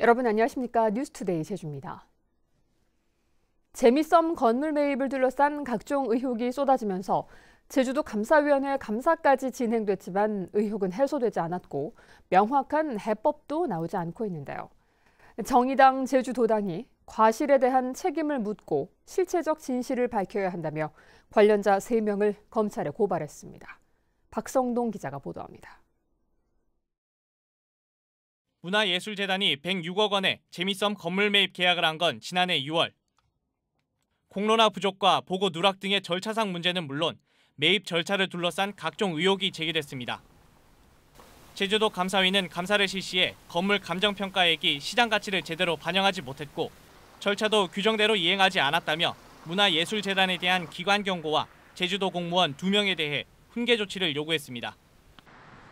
여러분 안녕하십니까? 뉴스투데이 제주입니다. 재미썸 건물 매입을 둘러싼 각종 의혹이 쏟아지면서 제주도 감사위원회 감사까지 진행됐지만 의혹은 해소되지 않았고 명확한 해법도 나오지 않고 있는데요. 정의당 제주도당이 과실에 대한 책임을 묻고 실체적 진실을 밝혀야 한다며 관련자 3명을 검찰에 고발했습니다. 박성동 기자가 보도합니다. 문화예술재단이 106억 원의 재미썸 건물 매입 계약을 한 건 지난해 6월. 공론화 부족과 보고 누락 등의 절차상 문제는 물론 매입 절차를 둘러싼 각종 의혹이 제기됐습니다. 제주도 감사위는 감사를 실시해 건물 감정평가액이 시장 가치를 제대로 반영하지 못했고 절차도 규정대로 이행하지 않았다며 문화예술재단에 대한 기관 경고와 제주도 공무원 2명에 대해 훈계 조치를 요구했습니다.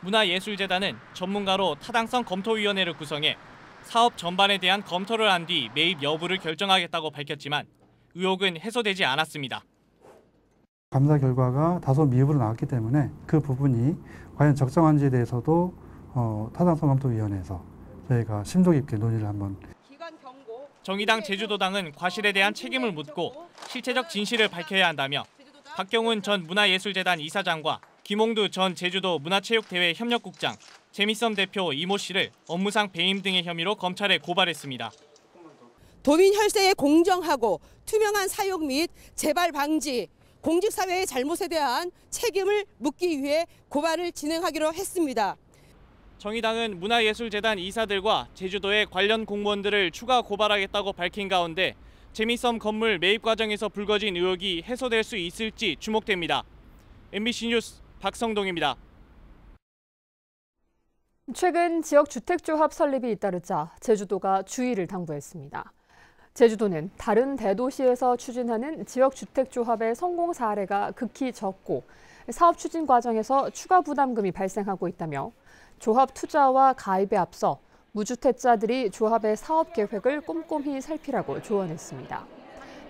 문화예술재단은 전문가로 타당성 검토위원회를 구성해 사업 전반에 대한 검토를 한 뒤 매입 여부를 결정하겠다고 밝혔지만 의혹은 해소되지 않았습니다. 감사 결과가 다소 미흡으로 나왔기 때문에 그 부분이 과연 적정한지에 대해서도 타당성 검토위원회에서 저희가 심도 깊게 논의를 한번. 정의당 제주도당은 과실에 대한 책임을 묻고 실체적 진실을 밝혀야 한다며 박경훈 전 문화예술재단 이사장과 김홍두 전 제주도 문화체육대회협력국장, 재미썸 대표 이모 씨를 업무상 배임 등의 혐의로 검찰에 고발했습니다. 도민 혈세의 공정하고 투명한 사용 및 재발 방지, 공직사회의 잘못에 대한 책임을 묻기 위해 고발을 진행하기로 했습니다. 정의당은 문화예술재단 이사들과 제주도의 관련 공무원들을 추가 고발하겠다고 밝힌 가운데 재미썸 건물 매입 과정에서 불거진 의혹이 해소될 수 있을지 주목됩니다. MBC 뉴스 박성동입니다. 최근 지역주택조합 설립이 잇따르자 제주도가 주의를 당부했습니다. 제주도는 다른 대도시에서 추진하는 지역주택조합의 성공 사례가 극히 적고 사업 추진 과정에서 추가 부담금이 발생하고 있다며 조합 투자와 가입에 앞서 무주택자들이 조합의 사업 계획을 꼼꼼히 살피라고 조언했습니다.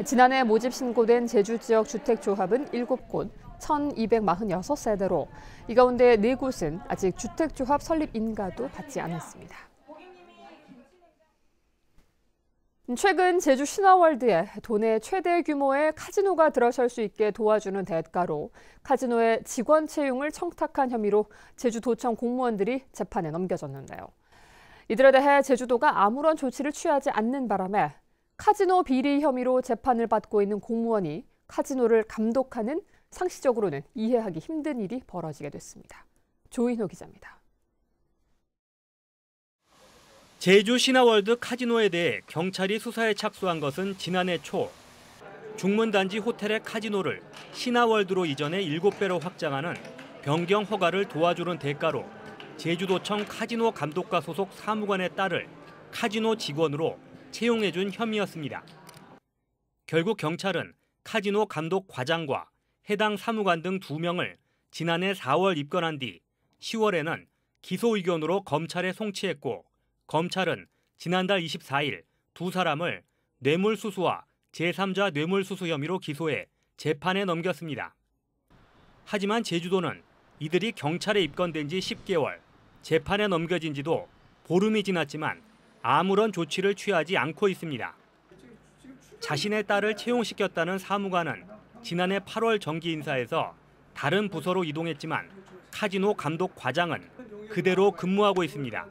지난해 모집 신고된 제주 지역 주택조합은 7곳, 1,246세대로 이 가운데 4곳은 아직 주택조합 설립 인가도 받지 않았습니다. 최근 제주 신화월드에 도내 최대 규모의 카지노가 들어설 수 있게 도와주는 대가로 카지노의 직원 채용을 청탁한 혐의로 제주도청 공무원들이 재판에 넘겨졌는데요. 이들에 대해 제주도가 아무런 조치를 취하지 않는 바람에 카지노 비리 혐의로 재판을 받고 있는 공무원이 카지노를 감독하는 상식적으로는 이해하기 힘든 일이 벌어지게 됐습니다. 조인호 기자입니다. 제주 신화월드 카지노에 대해 경찰이 수사에 착수한 것은 지난해 초. 중문단지 호텔의 카지노를 신화월드로 이전해 7배로 확장하는 변경 허가를 도와주는 대가로 제주도청 카지노 감독과 소속 사무관의 딸을 카지노 직원으로 채용해준 혐의였습니다. 결국 경찰은 카지노 감독 과장과 해당 사무관 등 2명을 지난해 4월 입건한 뒤 10월에는 기소 의견으로 검찰에 송치했고 검찰은 지난달 24일 2사람을 뇌물수수와 제3자 뇌물수수 혐의로 기소해 재판에 넘겼습니다. 하지만 제주도는 이들이 경찰에 입건된 지 10개월, 재판에 넘겨진 지도 보름이 지났지만 아무런 조치를 취하지 않고 있습니다. 자신의 딸을 채용시켰다는 사무관은 지난해 8월 정기 인사에서 다른 부서로 이동했지만 카지노 감독 과장은 그대로 근무하고 있습니다.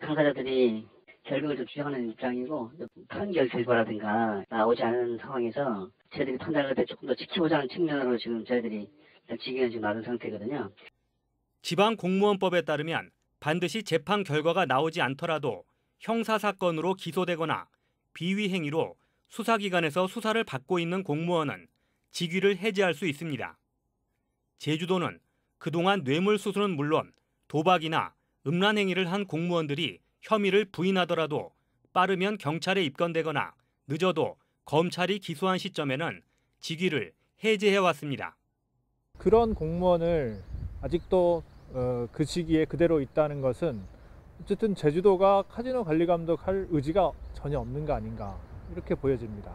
당사자들이 결국을 좀 주장하는 입장이고 판결 결과라든가 나오지 않은 상황에서 저희들이 판단할 때 조금 더 지켜보자는 측면으로 지금 저희들이 직위에 지금 놔둔 상태거든요. 지방공무원법에 따르면 반드시 재판 결과가 나오지 않더라도 형사사건으로 기소되거나 비위 행위로 수사기관에서 수사를 받고 있는 공무원은 직위를 해제할 수 있습니다. 제주도는 그동안 뇌물수수는 물론 도박이나 음란 행위를 한 공무원들이 혐의를 부인하더라도 빠르면 경찰에 입건되거나 늦어도 검찰이 기소한 시점에는 직위를 해제해왔습니다. 그런 공무원을 아직도 그 시기에 그대로 있다는 것은 어쨌든 제주도가 카지노 관리 감독할 의지가 전혀 없는 거 아닌가 이렇게 보여집니다.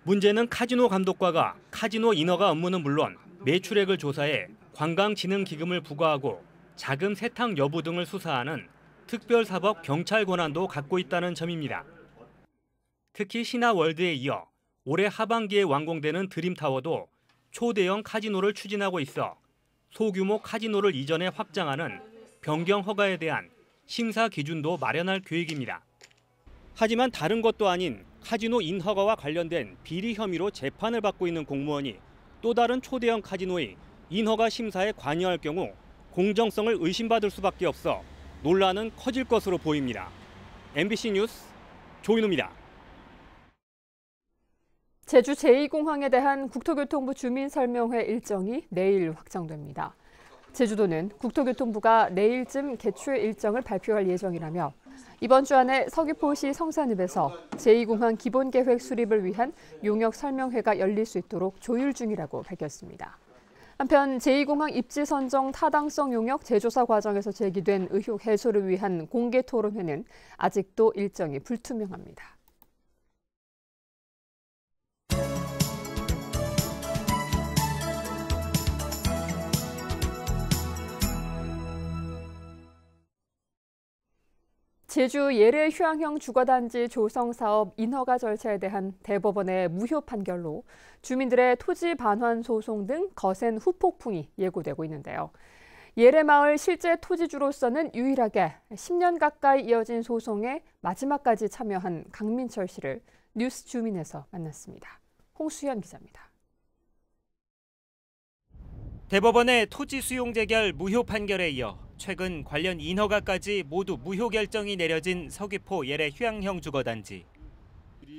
문제는 카지노 감독과가 카지노 인허가 업무는 물론 매출액을 조사해 관광진흥기금을 부과하고 자금 세탁 여부 등을 수사하는 특별사법 경찰 권한도 갖고 있다는 점입니다. 특히 신화월드에 이어 올해 하반기에 완공되는 드림타워도 초대형 카지노를 추진하고 있어 소규모 카지노를 이전에 확장하는 변경 허가에 대한 심사 기준도 마련할 계획입니다. 하지만 다른 것도 아닌 카지노 인허가와 관련된 비리 혐의로 재판을 받고 있는 공무원이 또 다른 초대형 카지노의 인허가 심사에 관여할 경우 공정성을 의심받을 수밖에 없어 논란은 커질 것으로 보입니다. MBC 뉴스 조인호입니다. 제주 제2공항에 대한 국토교통부 주민설명회 일정이 내일 확정됩니다. 제주도는 국토교통부가 내일쯤 개최 일정을 발표할 예정이라며 이번 주 안에 서귀포시 성산읍에서 제2공항 기본계획 수립을 위한 용역 설명회가 열릴 수 있도록 조율 중이라고 밝혔습니다. 한편 제2공항 입지 선정 타당성 용역 재조사 과정에서 제기된 의혹 해소를 위한 공개 토론회는 아직도 일정이 불투명합니다. 제주 예래 휴양형 주거단지 조성 사업 인허가 절차에 대한 대법원의 무효 판결로 주민들의 토지 반환 소송 등 거센 후폭풍이 예고되고 있는데요. 예래 마을 실제 토지주로서는 유일하게 10년 가까이 이어진 소송에 마지막까지 참여한 강민철 씨를 뉴스 주민에서 만났습니다. 홍수현 기자입니다. 대법원의 토지 수용 재결 무효 판결에 이어 최근 관련 인허가까지 모두 무효 결정이 내려진 서귀포 예래 휴양형 주거단지.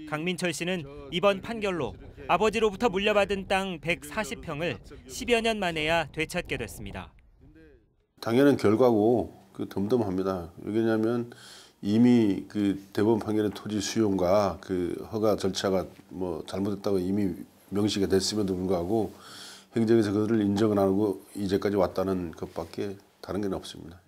강민철 씨는 이번 판결로 아버지로부터 물려받은 땅 140평을 10여 년 만에야 되찾게 됐습니다. 당연한 결과고 덤덤합니다. 왜냐하면 이미 대법원 판결의 토지 수용과 허가 절차가 잘못됐다고 이미 명시가 됐음에도 불구하고 행정에서 그들을 인정을 안 하고 이제까지 왔다는 것밖에 다른 게 없습니다.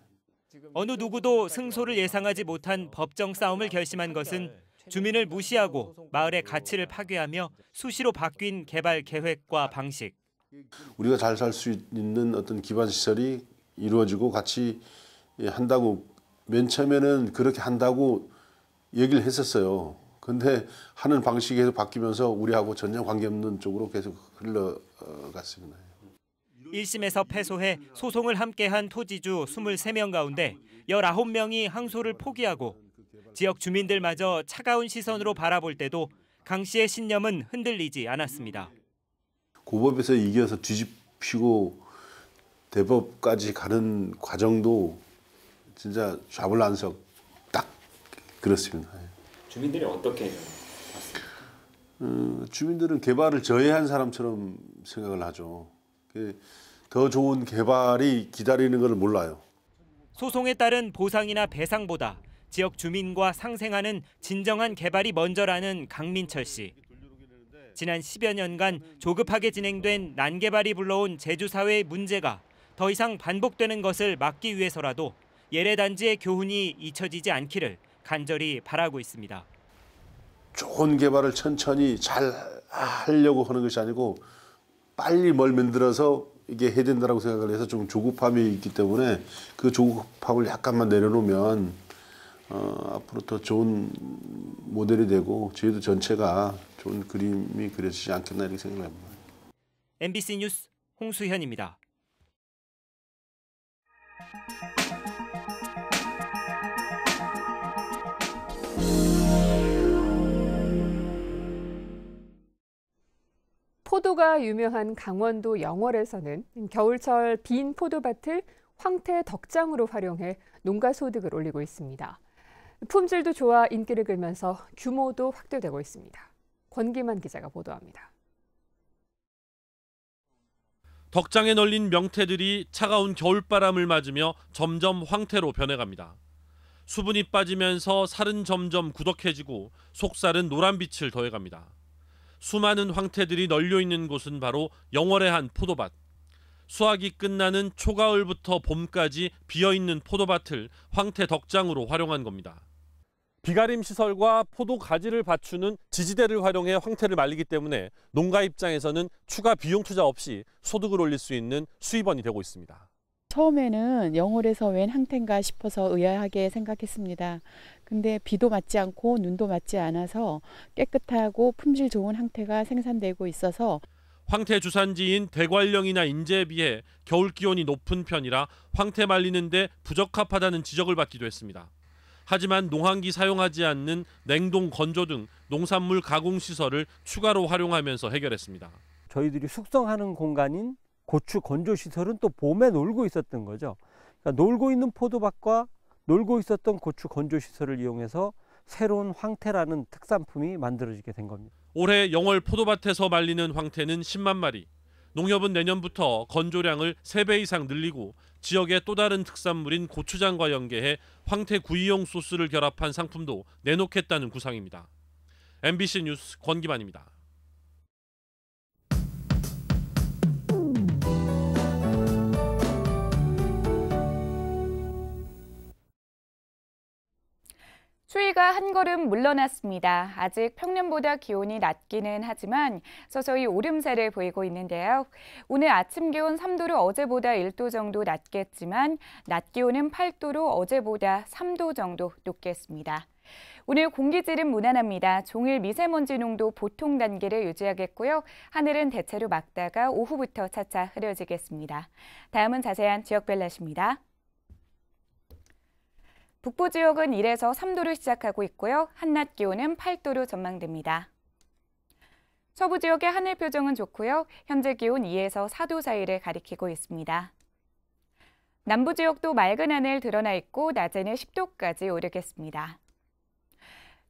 어느 누구도 승소를 예상하지 못한 법정 싸움을 결심한 것은 주민을 무시하고 마을의 가치를 파괴하며 수시로 바뀐 개발 계획과 방식. 우리가 잘 살 수 있는 어떤 기반 시설이 이루어지고 같이 한다고 맨 처음에는 그렇게 한다고 얘기를 했었어요. 근데 하는 방식이 계속 바뀌면서 우리하고 전혀 관계없는 쪽으로 계속 흘러갔습니다. 1심에서 패소해 소송을 함께한 토지주 23명 가운데 19명이 항소를 포기하고 지역 주민들마저 차가운 시선으로 바라볼 때도 강 씨의 신념은 흔들리지 않았습니다. 고법에서 이겨서 뒤집히고 대법까지 가는 과정도 진짜 좌불안석 딱 그렇습니다. 주민들이 어떻게 봤습니까? 주민들은 개발을 저해한 사람처럼 생각을 하죠. 더 좋은 개발이 기다리는 걸 몰라요. 소송에 따른 보상이나 배상보다 지역 주민과 상생하는 진정한 개발이 먼저라는 강민철 씨. 지난 10여 년간 조급하게 진행된 난개발이 불러온 제주 사회의 문제가 더 이상 반복되는 것을 막기 위해서라도 예래 단지의 교훈이 잊혀지지 않기를 간절히 바라고 있습니다. 좋은 개발을 천천히 잘 하려고 하는 것이 아니고 빨리 뭘 만들어서 이게 해야 된다고 생각을 해서 좀 조급함이 있기 때문에 그 조급함을 약간만 내려놓으면 앞으로 더 좋은 모델이 되고 제주 전체가 좋은 그림이 그려지지 않겠나 이렇게 생각합니다. MBC 뉴스 홍수현입니다. 포도가 유명한 강원도 영월에서는 겨울철 빈 포도밭을 황태 덕장으로 활용해 농가 소득을 올리고 있습니다. 품질도 좋아 인기를 끌면서 규모도 확대되고 있습니다. 권기만 기자가 보도합니다. 덕장에 널린 명태들이 차가운 겨울바람을 맞으며 점점 황태로 변해갑니다. 수분이 빠지면서 살은 점점 구덕해지고 속살은 노란빛을 더해갑니다. 수많은 황태들이 널려 있는 곳은 바로 영월의 한 포도밭. 수확이 끝나는 초가을부터 봄까지 비어있는 포도밭을 황태 덕장으로 활용한 겁니다. 비가림 시설과 포도 가지를 받추는 지지대를 활용해 황태를 말리기 때문에 농가 입장에서는 추가 비용 투자 없이 소득을 올릴 수 있는 수입원이 되고 있습니다. 처음에는 영월에서 웬 항태인가 싶어서 의아하게 생각했습니다. 근데 비도 맞지 않고 눈도 맞지 않아서 깨끗하고 품질 좋은 항태가 생산되고 있어서 황태 주산지인 대관령이나 인제에 비해 겨울 기온이 높은 편이라 황태 말리는데 부적합하다는 지적을 받기도 했습니다. 하지만 농한기 사용하지 않는 냉동 건조 등 농산물 가공 시설을 추가로 활용하면서 해결했습니다. 저희들이 숙성하는 공간인 고추 건조 시설은 또 봄에 놀고 있었던 거죠. 그러니까 놀고 있는 포도밭과 놀고 있었던 고추 건조 시설을 이용해서 새로운 황태라는 특산품이 만들어지게 된 겁니다. 올해 영월 포도밭에서 말리는 황태는 10만 마리. 농협은 내년부터 건조량을 3배 이상 늘리고 지역의 또 다른 특산물인 고추장과 연계해 황태 구이용 소스를 결합한 상품도 내놓겠다는 구상입니다. MBC 뉴스 권기만입니다. 추위가 한 걸음 물러났습니다. 아직 평년보다 기온이 낮기는 하지만 서서히 오름세를 보이고 있는데요. 오늘 아침 기온 3도로 어제보다 1도 정도 낮겠지만 낮 기온은 8도로 어제보다 3도 정도 높겠습니다. 오늘 공기질은 무난합니다. 종일 미세먼지 농도 보통 단계를 유지하겠고요. 하늘은 대체로 맑다가 오후부터 차차 흐려지겠습니다. 다음은 자세한 지역별 날씨입니다. 북부 지역은 1에서 3도로 시작하고 있고요. 한낮 기온은 8도로 전망됩니다. 서부 지역의 하늘 표정은 좋고요. 현재 기온 2에서 4도 사이를 가리키고 있습니다. 남부 지역도 맑은 하늘 드러나 있고 낮에는 10도까지 오르겠습니다.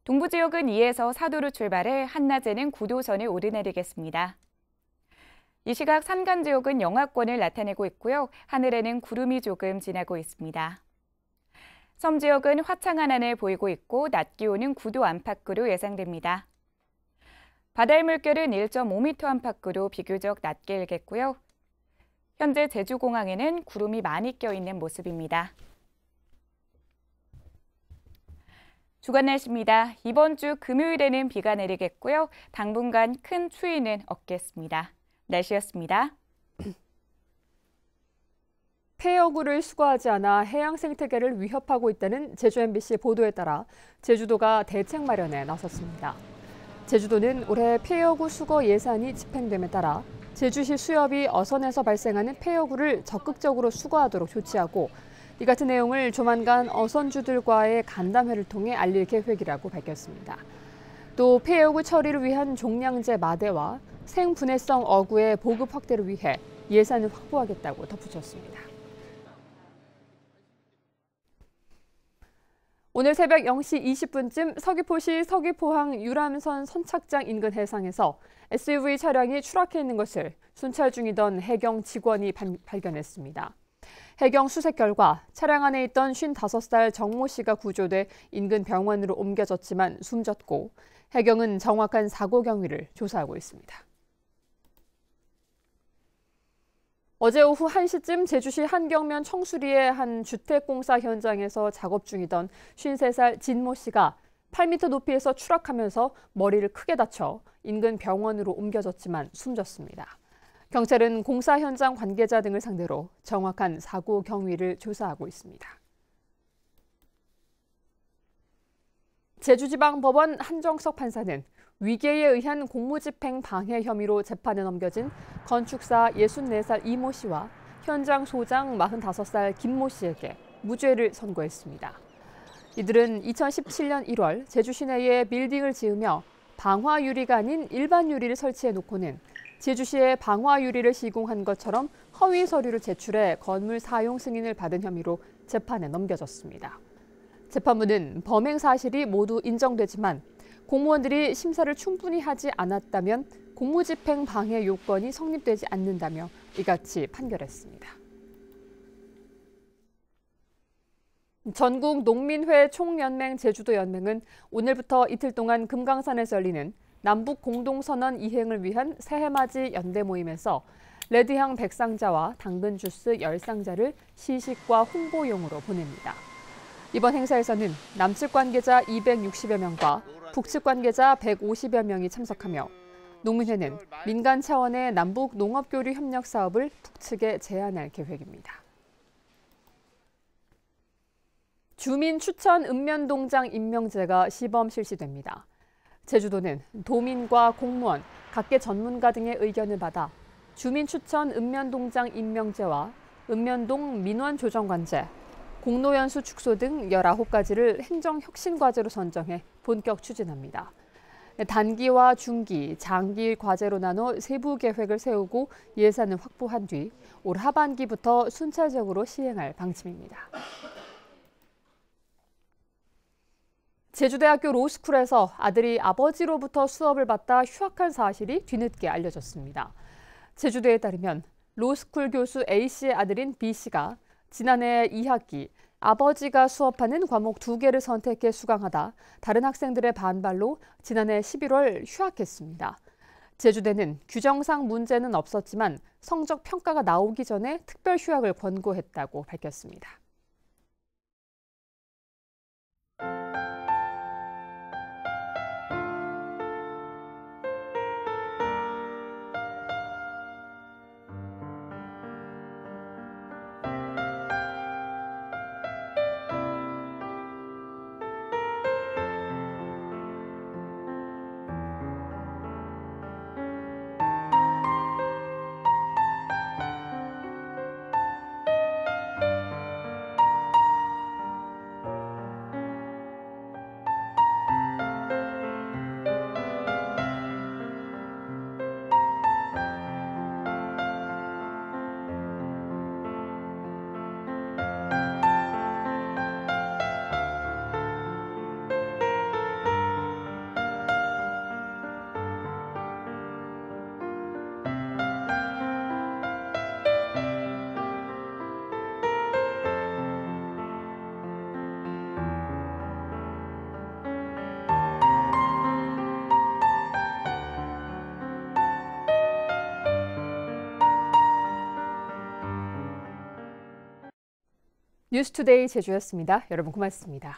동부 지역은 2에서 4도로 출발해 한낮에는 9도 선을 오르내리겠습니다. 이 시각 산간 지역은 영하권을 나타내고 있고요. 하늘에는 구름이 조금 지나고 있습니다. 섬 지역은 화창한 하늘 보이고 있고 낮 기온은 9도 안팎으로 예상됩니다. 바다의 물결은 1.5m 안팎으로 비교적 낮게 일겠고요. 현재 제주공항에는 구름이 많이 껴있는 모습입니다. 주간 날씨입니다. 이번 주 금요일에는 비가 내리겠고요. 당분간 큰 추위는 없겠습니다. 날씨였습니다. 폐여구를 수거하지 않아 해양 생태계를 위협하고 있다는 제주 MBC 보도에 따라 제주도가 대책 마련에 나섰습니다. 제주도는 올해 폐여구 수거 예산이 집행됨에 따라 제주시 수협이 어선에서 발생하는 폐여구를 적극적으로 수거하도록 조치하고 이 같은 내용을 조만간 어선주들과의 간담회를 통해 알릴 계획이라고 밝혔습니다. 또 폐여구 처리를 위한 종량제 마대와 생분해성 어구의 보급 확대를 위해 예산을 확보하겠다고 덧붙였습니다. 오늘 새벽 0시 20분쯤 서귀포시 서귀포항 유람선 선착장 인근 해상에서 SUV 차량이 추락해 있는 것을 순찰 중이던 해경 직원이 발견했습니다. 해경 수색 결과 차량 안에 있던 55살 정모 씨가 구조돼 인근 병원으로 옮겨졌지만 숨졌고 해경은 정확한 사고 경위를 조사하고 있습니다. 어제 오후 1시쯤 제주시 한경면 청수리의 한 주택공사 현장에서 작업 중이던 53살 진모 씨가 8m 높이에서 추락하면서 머리를 크게 다쳐 인근 병원으로 옮겨졌지만 숨졌습니다. 경찰은 공사 현장 관계자 등을 상대로 정확한 사고 경위를 조사하고 있습니다. 제주지방법원 한정석 판사는 위계에 의한 공무집행 방해 혐의로 재판에 넘겨진 건축사 64살 이모 씨와 현장 소장 45살 김모 씨에게 무죄를 선고했습니다. 이들은 2017년 1월 제주 시내에 빌딩을 지으며 방화 유리가 아닌 일반 유리를 설치해 놓고는 제주시에 방화 유리를 시공한 것처럼 허위 서류를 제출해 건물 사용 승인을 받은 혐의로 재판에 넘겨졌습니다. 재판부는 범행 사실이 모두 인정되지만 공무원들이 심사를 충분히 하지 않았다면 공무집행 방해 요건이 성립되지 않는다며 이같이 판결했습니다. 전국 농민회 총연맹 제주도연맹은 오늘부터 이틀 동안 금강산에서 열리는 남북 공동선언 이행을 위한 새해맞이 연대 모임에서 레드향 100상자와 당근 주스 10상자를 시식과 홍보용으로 보냅니다. 이번 행사에서는 남측 관계자 260여 명과 북측 관계자 150여 명이 참석하며 농민회는 민간 차원의 남북 농업교류 협력 사업을 북측에 제안할 계획입니다. 주민 추천 읍면동장 임명제가 시범 실시됩니다. 제주도는 도민과 공무원, 각계 전문가 등의 의견을 받아 주민 추천 읍면동장 임명제와 읍면동 민원조정관제, 공로연수 축소 등 19가지를 행정혁신과제로 선정해 본격 추진합니다. 단기와 중기, 장기 과제로 나눠 세부 계획을 세우고 예산을 확보한 뒤 올 하반기부터 순차적으로 시행할 방침입니다. 제주대학교 로스쿨에서 아들이 아버지로부터 수업을 받다 휴학한 사실이 뒤늦게 알려졌습니다. 제주대에 따르면 로스쿨 교수 A씨의 아들인 B씨가 지난해 2학기 아버지가 수업하는 과목 2개를 선택해 수강하다 다른 학생들의 반발로 지난해 11월 휴학했습니다. 제주대는 규정상 문제는 없었지만 성적 평가가 나오기 전에 특별 휴학을 권고했다고 밝혔습니다. 뉴스투데이 제주였습니다. 여러분 고맙습니다.